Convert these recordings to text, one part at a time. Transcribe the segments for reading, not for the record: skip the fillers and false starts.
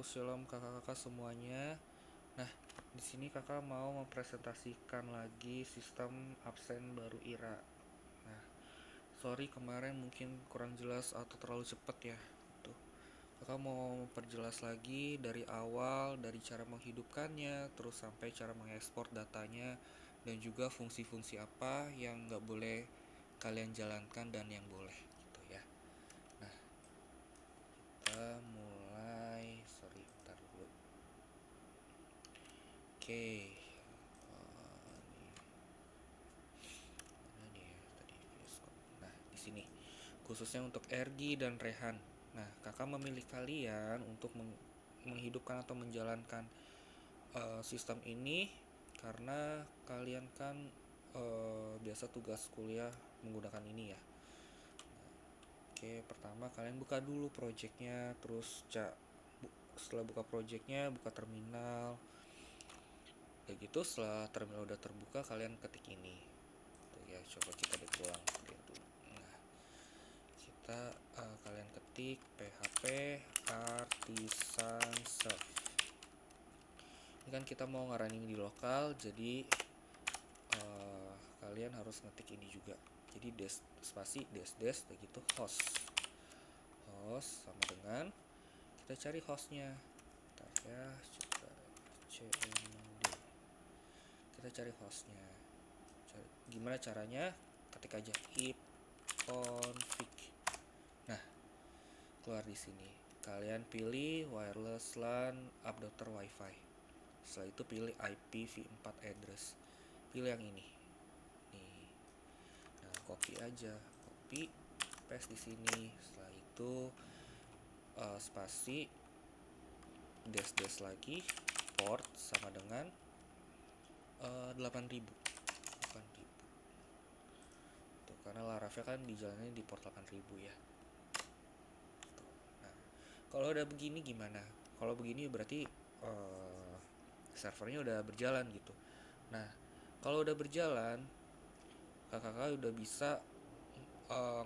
Shalom kakak-kakak semuanya. Nah, di sini kakak mau mempresentasikan lagi sistem absen baru IRA. Nah, sorry kemarin mungkin kurang jelas atau terlalu cepat ya. Tuh, kakak mau memperjelas lagi dari awal, dari cara menghidupkannya, terus sampai cara mengekspor datanya, dan juga fungsi-fungsi apa yang nggak boleh kalian jalankan dan yang boleh gitu ya. Nah, kita mulai. Sorry, bentar dulu. Oke, mana nih ya tadi bioskop. Nah, di sini khususnya untuk Ergi dan Rehan. Nah, kakak memilih kalian untuk menghidupkan atau menjalankan sistem ini karena kalian kan biasa tugas kuliah menggunakan ini ya. Oke, pertama kalian buka dulu projectnya, terus setelah buka projectnya, buka terminal. Kayak gitu, setelah terminal udah terbuka, kalian ketik ini. Tuh ya, coba kita lihat ulang dulu. Nah, kalian ketik php artisan serve. Ini kan kita mau ngaranin di lokal, jadi kalian harus ngetik ini juga. Jadi spasi dash kayak gitu host sama dengan kita cari hostnya. Bentar ya, coba cmd. Kita cari hostnya. Gimana caranya? Ketik aja ipconfig. Nah, keluar di sini. Kalian pilih wireless LAN adapter WiFi. Setelah itu pilih IPv4 address. Pilih yang ini. Nih. Nah, copy aja. Copy, paste di sini. Setelah itu spasi dash lagi port sama dengan 8000. Tuh, karena Laravel kan dijalannya di port 8000 ya. Nah, kalau udah begini gimana? Kalau begini berarti servernya udah berjalan gitu. Nah, kalau udah berjalan, kakak udah bisa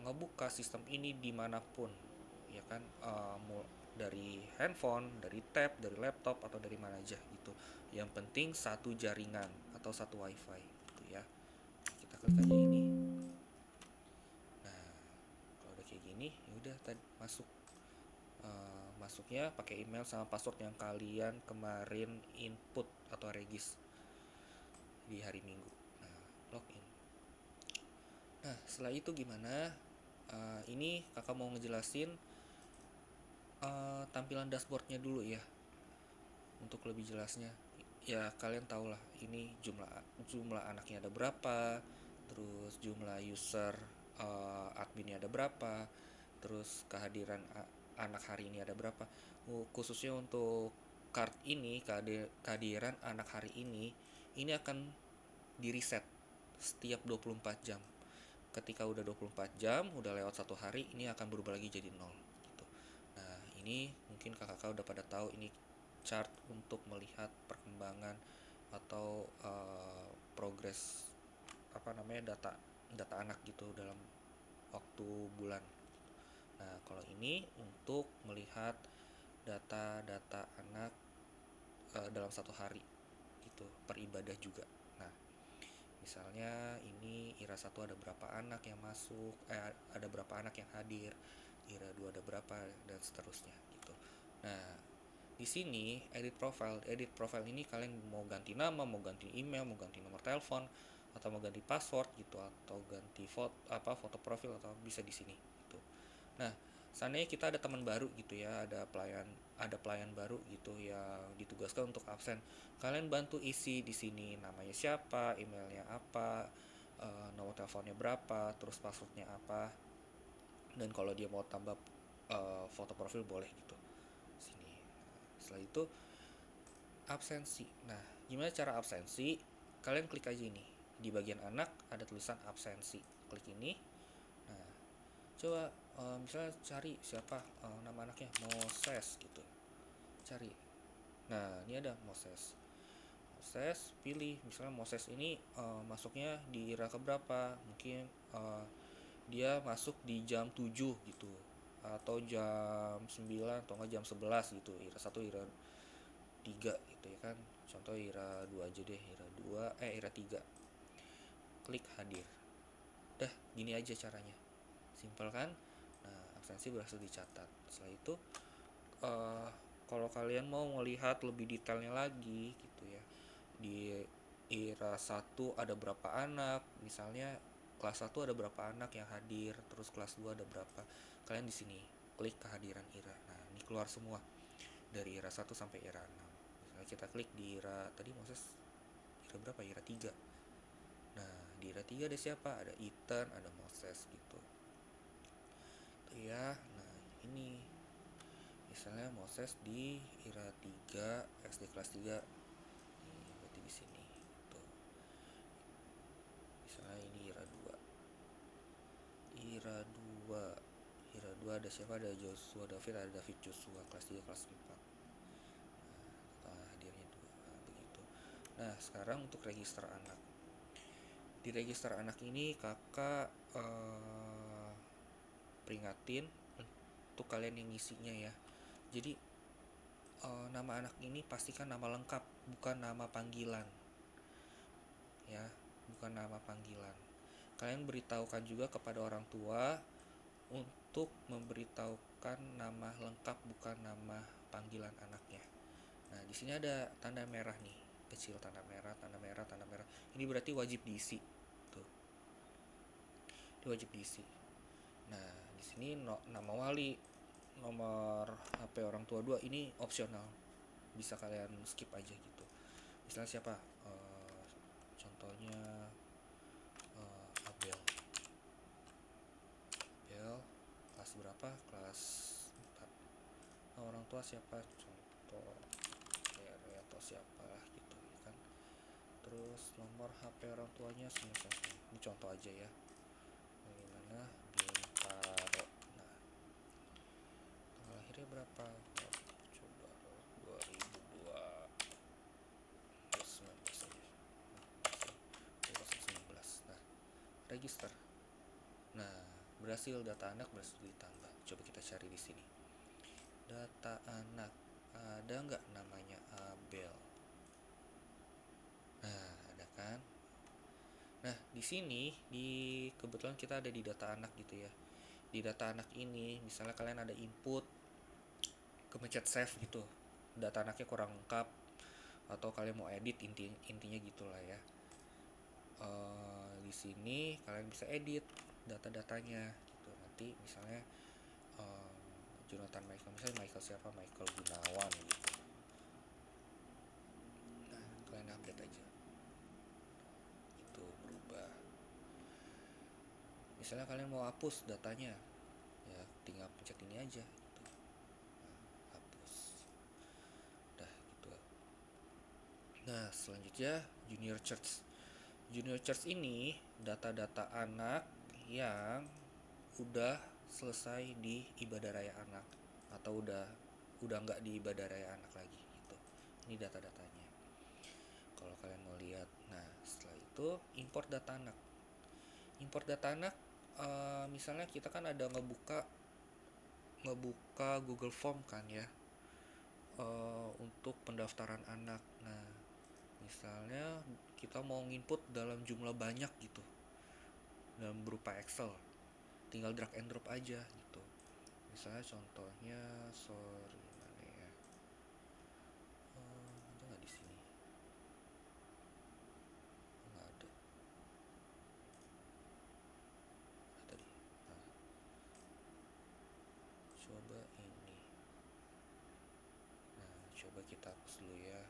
ngebuka sistem ini dimanapun, ya kan? Dari handphone, dari tab, dari laptop atau dari mana aja gitu. Yang penting satu jaringan atau satu wifi gitu ya. Kita klik aja ini. Nah, kalau udah kayak gini, ya udah tadi masuknya pakai email sama password yang kalian kemarin input atau regis di hari Minggu. Nah, login. Nah, setelah itu gimana? Ini kakak mau ngejelasin tampilan dashboardnya dulu ya. Untuk lebih jelasnya, ya kalian tau lah ini jumlah anaknya ada berapa, terus jumlah user adminnya ada berapa, terus kehadiran anak hari ini ada berapa. Khususnya untuk card ini, kehadiran anak hari ini akan di reset setiap 24 jam. Ketika udah 24 jam, udah lewat satu hari, ini akan berubah lagi jadi 0 gitu. Nah, ini mungkin kakak udah pada tahu ini chart untuk melihat perkembangan atau progres data anak gitu dalam waktu bulan. Nah, kalau ini untuk melihat data anak dalam satu hari gitu, per ibadah juga. Nah, misalnya ini IRA 1 ada berapa anak yang masuk, ada berapa anak yang hadir, IRA 2 ada berapa, dan seterusnya gitu. Nah, di sini edit profile ini kalian mau ganti nama, mau ganti email, mau ganti nomor telepon, atau mau ganti password gitu, atau ganti foto profil, atau bisa di sini gitu. Nah, seandainya kita ada teman baru gitu ya, ada pelayan baru gitu yang ditugaskan untuk absen, kalian bantu isi di sini namanya siapa, emailnya apa, nomor teleponnya berapa, terus passwordnya apa, dan kalau dia mau tambah foto profil boleh gitu sini. Setelah itu absensi. Nah, gimana cara absensi? Kalian klik aja ini di bagian anak ada tulisan absensi, klik ini. Nah, coba misalnya cari siapa nama anaknya, Moses gitu, cari. Nah, ini ada Moses, pilih misalnya Moses ini masuknya di IRA keberapa, mungkin dia masuk di jam 7 gitu, atau jam 9 atau enggak jam 11 gitu, IRA 1 IRA 3 gitu ya kan. Contoh IRA 2 aja deh, IRA 3. Klik hadir. Dah, gini aja caranya. Simpel kan? Nah, absensi berhasil dicatat. Setelah itu kalau kalian mau melihat lebih detailnya lagi gitu ya, di IRA 1 ada berapa anak, misalnya kelas 1 ada berapa anak yang hadir, terus kelas 2 ada berapa, kalian di sini klik kehadiran IRA. Nah, ini keluar semua dari IRA 1 sampai IRA 6. Misalnya kita klik di IRA tadi Moses, IRA berapa? IRA 3. Nah, di IRA 3 ada siapa? Ada Ethan, ada Moses gitu. Itu ya. Nah, ini misalnya Moses di IRA 3, SD kelas 3. Ini berarti di sini. Tuh. Misalnya ini IRA 2. IRA 2. IRA 2 ada siapa? Ada Joshua David, ada David Joshua kelas 3 kelas 4. Nah, hadirnya 2. Nah, begitu. Nah, sekarang untuk register anak. Di register anak ini kakak peringatin untuk kalian yang ngisinya ya. Jadi nama anak ini pastikan nama lengkap, bukan nama panggilan ya, bukan nama panggilan. Kalian beritahukan juga kepada orang tua untuk memberitahukan nama lengkap, bukan nama panggilan anaknya. Nah, di sini ada tanda merah nih, kecil, tanda merah, tanda merah, tanda merah. Ini berarti wajib diisi. Tuh. Ini wajib diisi. Nah, di sini nama wali, nomor HP orang tua 2 ini opsional. Bisa kalian skip aja gitu. Misalnya siapa? Contohnya Abel. Abel kelas berapa? Kelas 4. Nah, orang tua siapa? Contoh Rere atau siapa lah gitu ya kan. Terus nomor HP orang tuanya semua. Ini contoh aja ya. Bagaimana Bintaro. Nah, tanggal lahirnya berapa? Coba 2002 19 aja. 2019. Nah, register. Nah, berhasil, data anak berhasil ditambah. Coba kita cari di sini. Data anak ada nggak namanya Abel? Nah, ada kan? Nah, di sini kebetulan kita ada di data anak gitu ya. Di data anak ini, misalnya kalian ada input, kemencet save gitu, data anaknya kurang lengkap, atau kalian mau edit, intinya gitulah ya. Di sini kalian bisa edit data-datanya gitu. Nanti misalnya Jonathan Michael, misalnya Michael siapa? Michael Gunawan gitu. Nah, kalian update aja. Itu berubah. Misalnya kalian mau hapus datanya, ya tinggal pencet ini aja gitu. Nah, hapus. Udah gitu. Nah, selanjutnya Junior Church. Junior Church ini data-data anak yang udah selesai di ibadah raya anak atau udah nggak di ibadah raya anak lagi gitu. Ini data-datanya. Kalau kalian mau lihat, nah setelah itu import data anak. Import data anak, misalnya kita kan ada ngebuka Google Form kan ya, untuk pendaftaran anak. Nah, misalnya kita mau nginput dalam jumlah banyak gitu, dalam berupa Excel, tinggal drag and drop aja gitu. Misalnya contohnya, sorry mana ya, ada nggak di sini? Nggak ada. Tadi. Nah, coba ini. Nah, coba kita hapus dulu ya.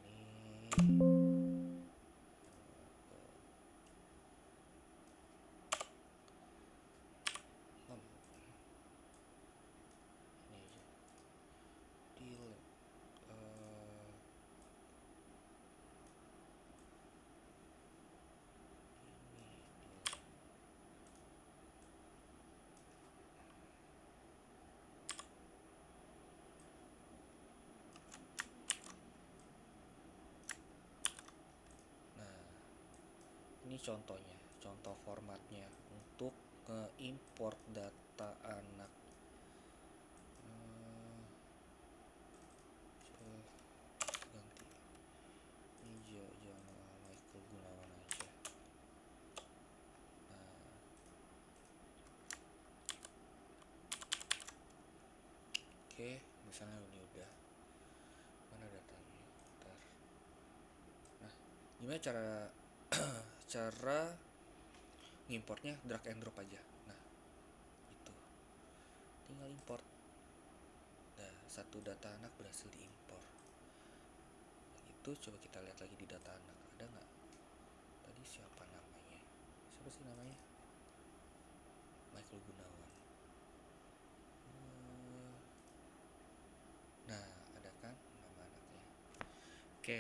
Ini. Ini aja. Delete. Nah, ini contohnya, contoh formatnya untuk nge-import data anak. Ganti ini jangan Michael Gunawan aja. Oke, misalnya ini udah, mana datanya? Bentar. Nah, gimana cara ngimportnya? Drag and drop aja. Nah, itu tinggal import. Nah, satu data anak berhasil diimpor. Itu coba kita lihat lagi di data anak, ada nggak? Tadi siapa namanya? Siapa sih namanya? Michael Gunawan. Nah, ada kan nama anaknya. Oke.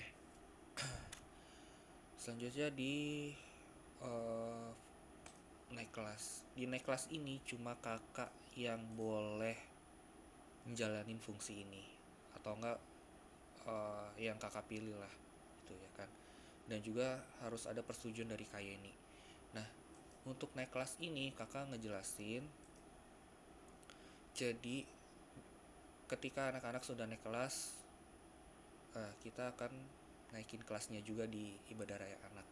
Selanjutnya di naik kelas. Di naik kelas ini cuma kakak yang boleh menjalanin fungsi ini, atau enggak yang kakak pilih lah, gitu ya kan. Dan juga harus ada persetujuan dari Kayeni. Nah, untuk naik kelas ini kakak ngejelasin, jadi ketika anak-anak sudah naik kelas, kita akan naikin kelasnya juga di ibadah raya anak.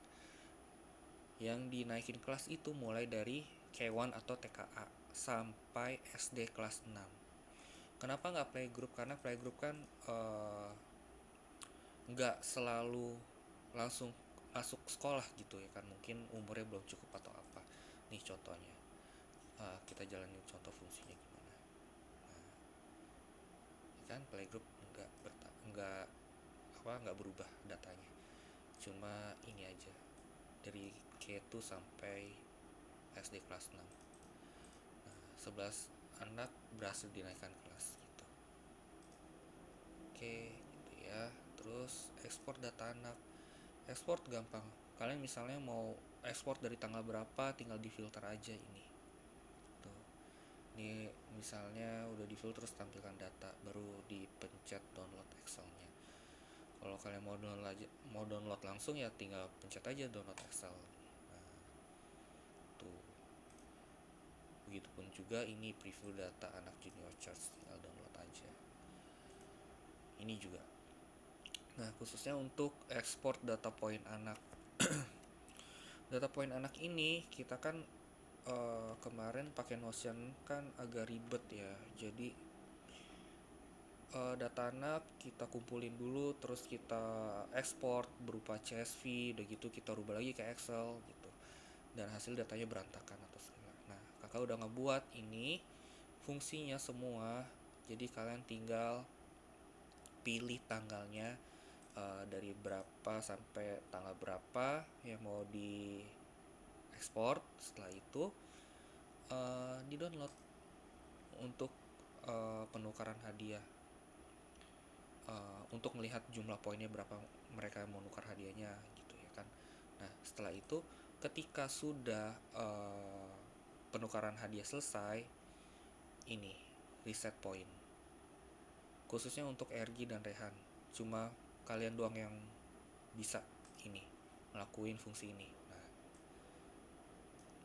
Yang dinaikin kelas itu mulai dari K1 atau TKA sampai SD kelas 6. Kenapa nggak playgroup? Karena playgroup kan nggak selalu langsung masuk sekolah gitu ya kan, mungkin umurnya belum cukup atau apa. Nih contohnya, kita jalanin contoh fungsinya gimana. Nah, ya kan playgroup nggak berubah datanya, cuma ini aja dari K2 sampai SD kelas 6. Nah, 11 anak berhasil dinaikkan kelas gitu. Oke, gitu ya. Terus ekspor data anak. Ekspor gampang. Kalian misalnya mau ekspor dari tanggal berapa, tinggal difilter aja ini. Tuh. Ini misalnya udah difilter terus tampilkan data, baru dipencet download Excelnya. Kalau kalian mau download langsung ya tinggal pencet aja download Excel. Nah, tuh. Begitupun juga ini preview data anak junior charts, tinggal download aja. Ini juga. Nah, khususnya untuk ekspor data point anak. Data point anak ini kita kan kemarin pakai Notion kan agak ribet ya. Jadi data anak kita kumpulin dulu, terus kita ekspor berupa CSV, udah gitu kita rubah lagi ke Excel gitu. Dan hasil datanya berantakan atau segala. Nah, kakak udah ngebuat ini fungsinya semua. Jadi kalian tinggal pilih tanggalnya, dari berapa sampai tanggal berapa yang mau di ekspor. Setelah itu di download untuk penukaran hadiah, untuk melihat jumlah poinnya berapa mereka mau nukar hadiahnya gitu ya kan. Nah, setelah itu ketika sudah penukaran hadiah selesai, ini reset point khususnya untuk RG dan Rehan. Cuma kalian doang yang bisa ini ngelakuin fungsi ini. Nah,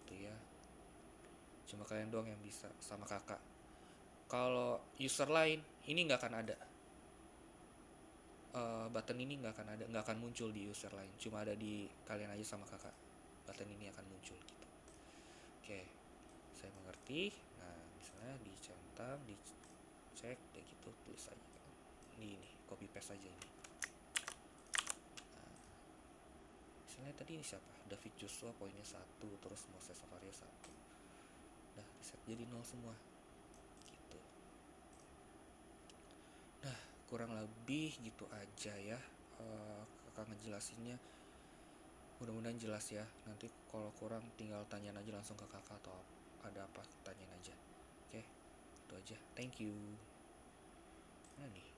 itu ya, cuma kalian doang yang bisa sama kakak. Kalau user lain ini nggak akan ada, button ini nggak akan muncul di user lain, cuma ada di kalian aja sama kakak. Button ini akan muncul gitu. Oke, saya mengerti. Nah, misalnya dicentang, dicek kayak gitu, tulis aja ini copy paste aja ini. Nah, misalnya tadi ini siapa, David Joshua poinnya 1, terus Moses Savaria 1, udah reset jadi 0 semua gitu. Nah, kurang lebih gitu aja ya, kakak ngejelasinnya. Mudah-mudahan jelas ya. Nanti kalau kurang tinggal tanyain aja langsung ke kakak, atau ada apa tanyain aja. Oke, itu aja. Thank you. Nah nih